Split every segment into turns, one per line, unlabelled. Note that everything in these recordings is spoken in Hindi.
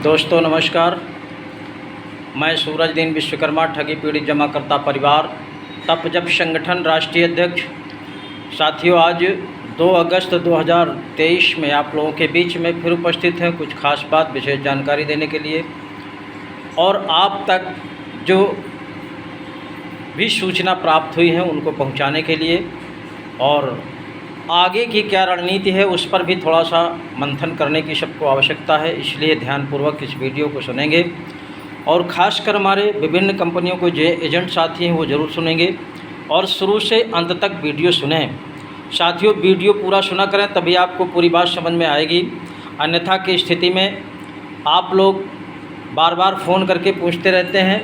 दोस्तों नमस्कार। मैं सूरज दीन विश्वकर्मा ठगी पीड़ित जमाकर्ता परिवार तप जप संगठन राष्ट्रीय अध्यक्ष। साथियों, आज 2 अगस्त 2023 में आप लोगों के बीच में फिर उपस्थित हैं कुछ खास बात विशेष जानकारी देने के लिए और आप तक जो भी सूचना प्राप्त हुई है उनको पहुंचाने के लिए और आगे की क्या रणनीति है उस पर भी थोड़ा सा मंथन करने की सबको आवश्यकता है। इसलिए ध्यानपूर्वक इस वीडियो को सुनेंगे और ख़ासकर हमारे विभिन्न कंपनियों को जो एजेंट साथी हैं वो ज़रूर सुनेंगे और शुरू से अंत तक वीडियो सुनें। साथियों, वीडियो पूरा सुना करें तभी आपको पूरी बात समझ में आएगी। अन्यथा की स्थिति में आप लोग बार बार फ़ोन करके पूछते रहते हैं,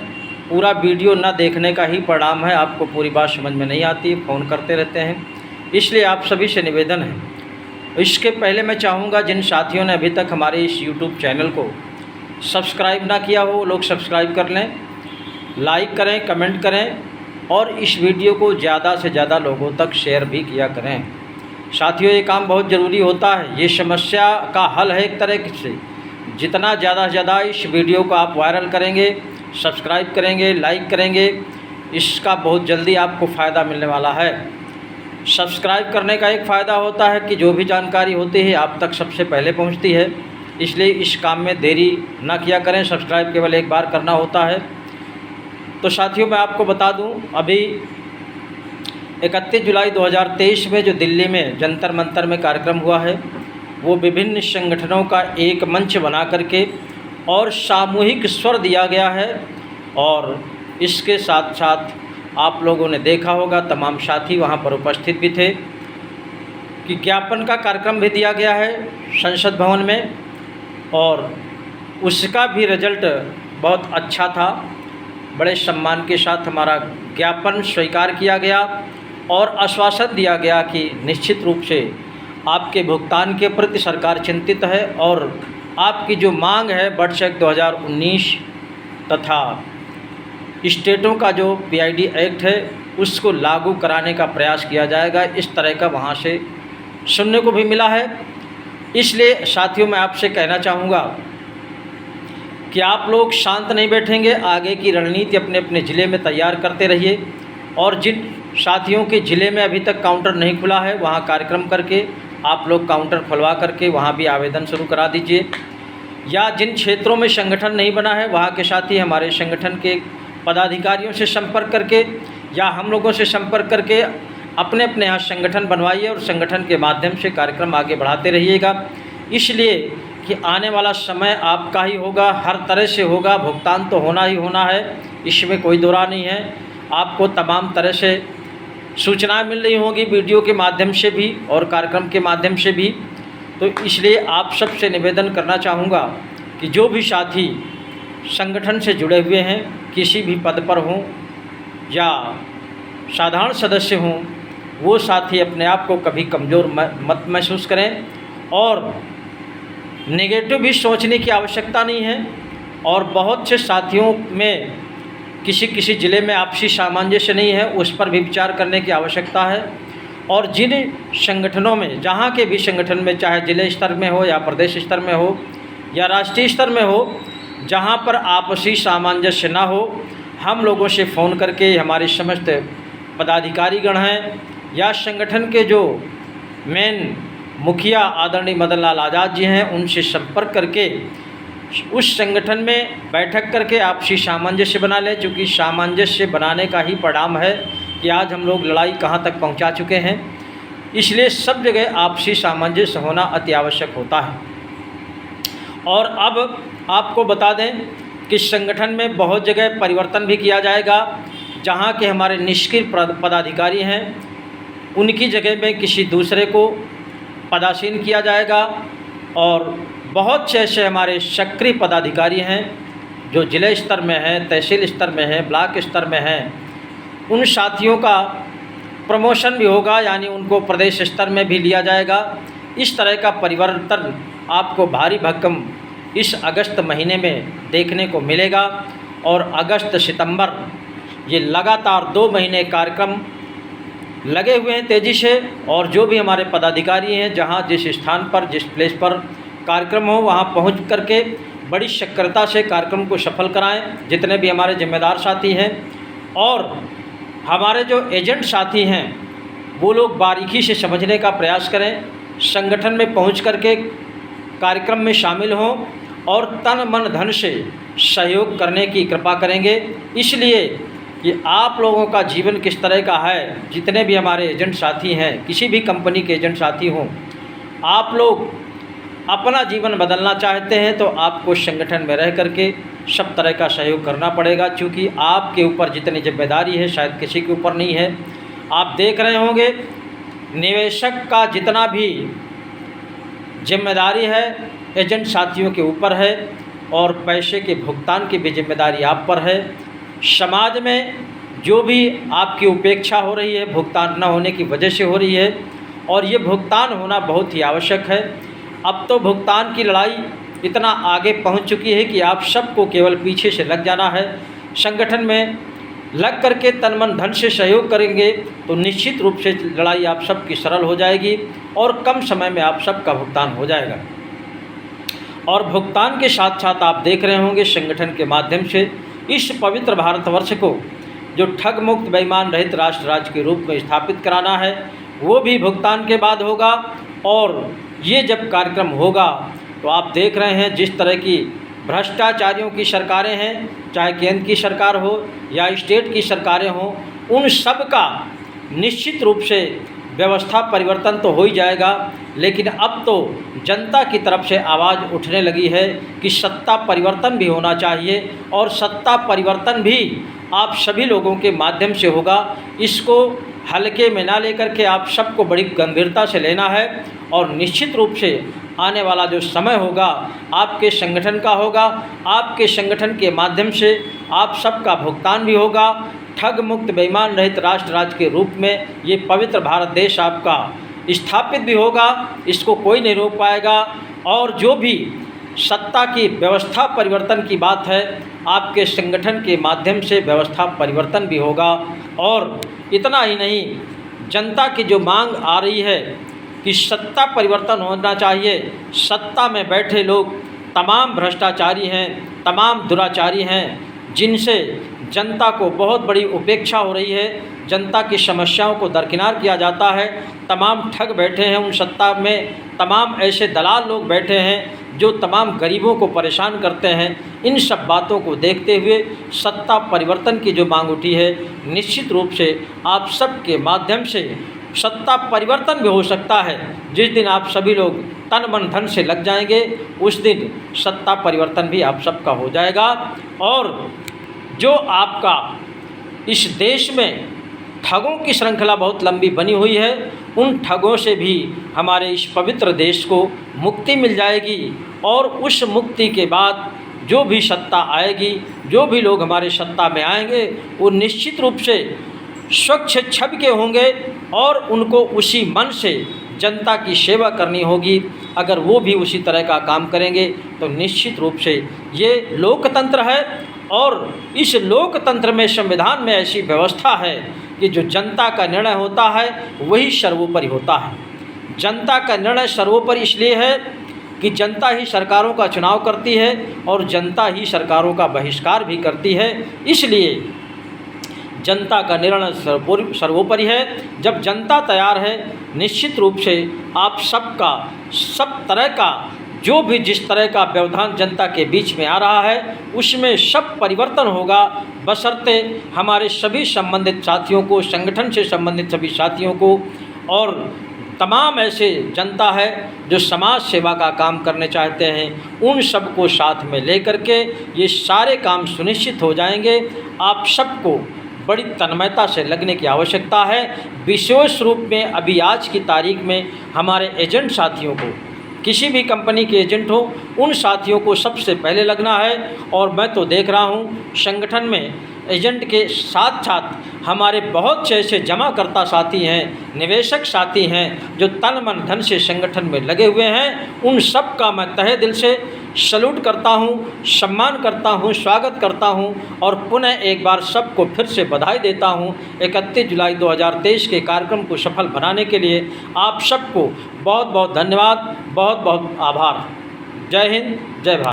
पूरा वीडियो न देखने का ही परिणाम है, आपको पूरी बात समझ में नहीं आती, फ़ोन करते रहते हैं। इसलिए आप सभी से निवेदन है। इसके पहले मैं चाहूँगा जिन साथियों ने अभी तक हमारे इस YouTube चैनल को सब्सक्राइब ना किया हो वो लोग सब्सक्राइब कर लें, लाइक करें, कमेंट करें और इस वीडियो को ज़्यादा से ज़्यादा लोगों तक शेयर भी किया करें। साथियों, ये काम बहुत ज़रूरी होता है। ये समस्या का हल है एक तरह से। जितना ज़्यादा से ज़्यादा इस वीडियो को आप वायरल करेंगे, सब्सक्राइब करेंगे, लाइक करेंगे, इसका बहुत जल्दी आपको फ़ायदा मिलने वाला है। सब्सक्राइब करने का एक फ़ायदा होता है कि जो भी जानकारी होती है आप तक सबसे पहले पहुंचती है। इसलिए इस काम में देरी ना किया करें। सब्सक्राइब केवल एक बार करना होता है। तो साथियों, मैं आपको बता दूं, अभी 31 जुलाई 2023 में जो दिल्ली में जंतर मंतर में कार्यक्रम हुआ है वो विभिन्न संगठनों का एक मंच बना करके और सामूहिक स्वर दिया गया है। और इसके साथ साथ आप लोगों ने देखा होगा, तमाम साथी वहां पर उपस्थित भी थे कि ज्ञापन का कार्यक्रम भी दिया गया है संसद भवन में और उसका भी रिजल्ट बहुत अच्छा था। बड़े सम्मान के साथ हमारा ज्ञापन स्वीकार किया गया और आश्वासन दिया गया कि निश्चित रूप से आपके भुगतान के प्रति सरकार चिंतित है और आपकी जो मांग है बजट 2019 तथा स्टेटों का जो PID एक्ट है उसको लागू कराने का प्रयास किया जाएगा। इस तरह का वहाँ से सुनने को भी मिला है। इसलिए साथियों, मैं आपसे कहना चाहूँगा कि आप लोग शांत नहीं बैठेंगे, आगे की रणनीति अपने अपने ज़िले में तैयार करते रहिए और जिन साथियों के ज़िले में अभी तक काउंटर नहीं खुला है वहाँ कार्यक्रम करके आप लोग काउंटर खुलवा करके वहाँ भी आवेदन शुरू करा दीजिए। या जिन क्षेत्रों में संगठन नहीं बना है वहाँ के साथी हमारे संगठन के पदाधिकारियों से संपर्क करके या हम लोगों से संपर्क करके अपने अपने यहाँ संगठन बनवाइए और संगठन के माध्यम से कार्यक्रम आगे बढ़ाते रहिएगा। इसलिए कि आने वाला समय आपका ही होगा, हर तरह से होगा, भुगतान तो होना ही होना है, इसमें कोई दो राय नहीं है। आपको तमाम तरह से सूचनाएं मिल रही होंगी वीडियो के माध्यम से भी और कार्यक्रम के माध्यम से भी। तो इसलिए आप सबसे निवेदन करना चाहूँगा कि जो भी साथी संगठन से जुड़े हुए हैं, किसी भी पद पर हों या साधारण सदस्य हों, वो साथी अपने आप को कभी कमज़ोर मत महसूस करें और नेगेटिव भी सोचने की आवश्यकता नहीं है। और बहुत से साथियों में किसी ज़िले में आपसी सामंजस्य नहीं है, उस पर भी विचार करने की आवश्यकता है। और जिन संगठनों में, जहाँ के भी संगठन में, चाहे ज़िले स्तर में हो या प्रदेश स्तर में हो या राष्ट्रीय स्तर में हो, जहाँ पर आपसी सामंजस्य ना हो, हम लोगों से फ़ोन करके हमारे समस्त पदाधिकारीगण हैं या संगठन के जो मेन मुखिया आदरणीय मदन लाल आज़ाद जी हैं उनसे संपर्क करके उस संगठन में बैठक करके आपसी सामंजस्य बना लें। क्योंकि सामंजस्य बनाने का ही परिणाम है कि आज हम लोग लड़ाई कहाँ तक पहुँचा चुके हैं। इसलिए सब जगह आपसी सामंजस्य होना अति आवश्यक होता है। और अब आपको बता दें कि संगठन में बहुत जगह परिवर्तन भी किया जाएगा। जहां के हमारे निष्क्रिय पदाधिकारी हैं उनकी जगह में किसी दूसरे को पदासीन किया जाएगा और बहुत से ऐसे हमारे सक्रिय पदाधिकारी हैं जो जिले स्तर में हैं, तहसील स्तर में हैं, ब्लॉक स्तर में हैं, उन साथियों का प्रमोशन भी होगा, यानी उनको प्रदेश स्तर में भी लिया जाएगा। इस तरह का परिवर्तन आपको भारी भरकम इस अगस्त महीने में देखने को मिलेगा। और अगस्त सितंबर ये लगातार 2 महीने कार्यक्रम लगे हुए हैं तेज़ी से। और जो भी हमारे पदाधिकारी हैं, जहां जिस स्थान पर, जिस प्लेस पर कार्यक्रम हो वहाँ पहुँच करके बड़ी सक्रियता से कार्यक्रम को सफल कराएं, जितने भी हमारे जिम्मेदार साथी हैं। और हमारे जो एजेंट साथी हैं वो लोग बारीकी से समझने का प्रयास करें, संगठन में पहुँच करके कार्यक्रम में शामिल हों और तन मन धन से सहयोग करने की कृपा करेंगे। इसलिए कि आप लोगों का जीवन किस तरह का है, जितने भी हमारे एजेंट साथी हैं, किसी भी कंपनी के एजेंट साथी हों, आप लोग अपना जीवन बदलना चाहते हैं तो आपको संगठन में रह करके सब तरह का सहयोग करना पड़ेगा, क्योंकि आपके ऊपर जितनी जिम्मेदारी है शायद किसी के ऊपर नहीं है। आप देख रहे होंगे निवेशक का जितना भी जिम्मेदारी है एजेंट साथियों के ऊपर है, और पैसे के भुगतान की भी जिम्मेदारी आप पर है। समाज में जो भी आपकी उपेक्षा हो रही है भुगतान न होने की वजह से हो रही है, और ये भुगतान होना बहुत ही आवश्यक है। अब तो भुगतान की लड़ाई इतना आगे पहुंच चुकी है कि आप सबको केवल पीछे से लग जाना है। संगठन में लग करके तन मन धन से सहयोग करेंगे तो निश्चित रूप से लड़ाई आप सबकी सरल हो जाएगी और कम समय में आप सबका भुगतान हो जाएगा। और भुगतान के साथ साथ आप देख रहे होंगे संगठन के माध्यम से इस पवित्र भारतवर्ष को जो ठग मुक्त बेईमान रहित राष्ट्र राज्य के रूप में स्थापित कराना है वो भी भुगतान के बाद होगा। और ये जब कार्यक्रम होगा तो आप देख रहे हैं जिस तरह की भ्रष्टाचारियों की सरकारें हैं, चाहे केंद्र की सरकार हो या स्टेट की सरकारें हों, उन सब का निश्चित रूप से व्यवस्था परिवर्तन तो हो ही जाएगा। लेकिन अब तो जनता की तरफ से आवाज़ उठने लगी है कि सत्ता परिवर्तन भी होना चाहिए, और सत्ता परिवर्तन भी आप सभी लोगों के माध्यम से होगा। इसको हल्के में ना लेकर के आप सबको बड़ी गंभीरता से लेना है, और निश्चित रूप से आने वाला जो समय होगा आपके संगठन का होगा। आपके संगठन के माध्यम से आप सबका भुगतान भी होगा। ठग मुक्त बेईमान रहित राष्ट्र राज्य के रूप में ये पवित्र भारत देश आपका स्थापित भी होगा, इसको कोई नहीं रोक पाएगा। और जो भी सत्ता की व्यवस्था परिवर्तन की बात है आपके संगठन के माध्यम से व्यवस्था परिवर्तन भी होगा। और इतना ही नहीं, जनता की जो मांग आ रही है कि सत्ता परिवर्तन होना चाहिए, सत्ता में बैठे लोग तमाम भ्रष्टाचारी हैं, तमाम दुराचारी हैं, जिनसे जनता को बहुत बड़ी उपेक्षा हो रही है, जनता की समस्याओं को दरकिनार किया जाता है। तमाम ठग बैठे हैं उन सत्ता में, तमाम ऐसे दलाल लोग बैठे हैं जो तमाम गरीबों को परेशान करते हैं। इन सब बातों को देखते हुए सत्ता परिवर्तन की जो मांग उठी है, निश्चित रूप से आप सब के माध्यम से सत्ता परिवर्तन भी हो सकता है। जिस दिन आप सभी लोग तन मन धन से लग जाएंगे उस दिन सत्ता परिवर्तन भी आप सबका हो जाएगा। और जो आपका इस देश में ठगों की श्रृंखला बहुत लंबी बनी हुई है, उन ठगों से भी हमारे इस पवित्र देश को मुक्ति मिल जाएगी। और उस मुक्ति के बाद जो भी सत्ता आएगी, जो भी लोग हमारे सत्ता में आएंगे, वो निश्चित रूप से स्वच्छ छवि के होंगे और उनको उसी मन से जनता की सेवा करनी होगी। अगर वो भी उसी तरह का काम करेंगे तो निश्चित रूप से ये लोकतंत्र है। और इस लोकतंत्र में संविधान में ऐसी व्यवस्था है कि जो जनता का निर्णय होता है वही सर्वोपरि होता है। जनता का निर्णय सर्वोपरि इसलिए है कि जनता ही सरकारों का चुनाव करती है और जनता ही सरकारों का बहिष्कार भी करती है। इसलिए जनता का निर्णय सर्वोपरि है। जब जनता तैयार है, निश्चित रूप से आप सबका सब तरह का जो भी जिस तरह का व्यवधान जनता के बीच में आ रहा है उसमें सब परिवर्तन होगा, बशर्ते हमारे सभी संबंधित साथियों को, संगठन से संबंधित सभी साथियों को और तमाम ऐसे जनता है जो समाज सेवा का काम करने चाहते हैं, उन सबको साथ में लेकर के ये सारे काम सुनिश्चित हो जाएंगे। आप सबको बड़ी तन्मयता से लगने की आवश्यकता है। विशेष रूप में अभी आज की तारीख में हमारे एजेंट साथियों को, किसी भी कंपनी के एजेंट हो, उन साथियों को सबसे पहले लगना है। और मैं तो देख रहा हूँ संगठन में एजेंट के साथ साथ हमारे बहुत से ऐसे जमाकर्ता साथी हैं, निवेशक साथी हैं जो तन मन धन से संगठन में लगे हुए हैं। उन सब का मैं तहे दिल से सैल्यूट करता हूँ, सम्मान करता हूँ, स्वागत करता हूँ और पुनः एक बार सबको फिर से बधाई देता हूँ। 31 जुलाई 2023 के कार्यक्रम को सफल बनाने के लिए आप सबको बहुत बहुत धन्यवाद, बहुत बहुत आभार। जय हिंद, जय भारत।